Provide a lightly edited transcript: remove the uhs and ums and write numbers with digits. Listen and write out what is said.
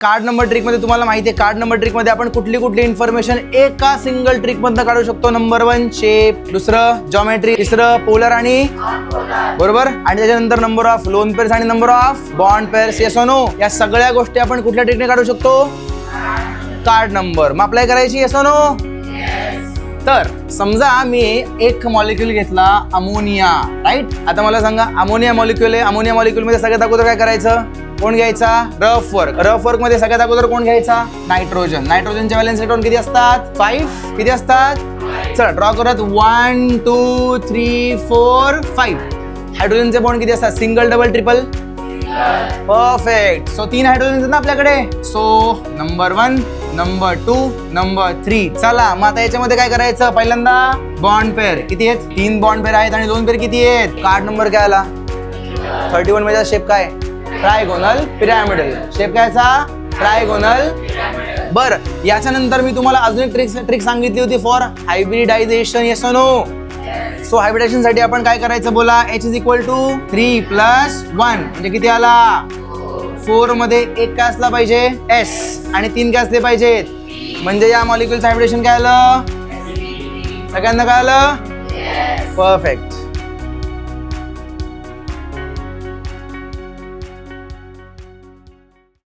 Card number trick मध्ये तुम्हाला माहिती आहे, कार्ड नंबर ट्रिक मध्ये आपण कुठली कुठली इन्फॉर्मेशन एका सिंगल ट्रिक मधनं काढू शकतो. नंबर 1 शेप, दुसरं जॉमेट्री, तिसरं पोलर आणि बरोबर, आणि त्याच्यानंतर नंबर ऑफ लोन पेअर्स आणि number of bond pairs. Yes और नो, या सगळ्या गोष्टी आपण कुठल्या ट्रिकने काढू शकतो? Card number. मग अप्लाय करायची? येस और नो. तर समजा मी एक मॉलिक्यूल घेतला अमोनिया, राईट. आता मला सांगा, अमोनिया मॉलिक्यूल आहे. अमोनिया मॉलिक्यूल मध्ये सगळ्यात अगोदर काय करायचं? कोण घ्यायचा? Rough work. रफ वर्क मध्ये सगळ्यात अगोदर कोण घ्यायचा? नायट्रोजन. नायट्रोजनचे व्हॅलेन्स इलेक्ट्रॉन किती असतात? 5. किती असतात? चला ड्रॉ करत. 1 2 3 4 5. हायड्रोजनचे बॉन्ड किती असतात? Single, double, triple? Perfect. So 3 hydrogen आहेत ना आपल्याकडे. So number 1, number 2, number 3. चला मग आता याच्यामध्ये काय करायचं? पहिल्यांदा बॉन्ड पेअर किती आहेत? 3 बॉन्ड पेअर आहेत आणि लोन पेअर किती आहेत? कार्ड नंबर काय आला? 31 मध्ये शेप काय? Trigonal pyramidal. शेप कायचा? ट्रायगोनल. बरं, याच्यानंतर मी तुम्हाला अजून एक ट्रिक सांगितली होती फॉर हायब्रिडायझेशन. येस और नो. सो हायब्रिडायझेशन साठी आपण काय करायचं बोला? H इज इक्वल टू 3 + 1 म्हणजे किती आला? 4 मध्ये एक काय असला पाहिजे? S आणि 3 काय असले पाहिजेत? म्हणजे या मॉलिक्युलचं हायब्रिडेशन काय आलं? सगळ्यांना काय आलं? परफेक्ट.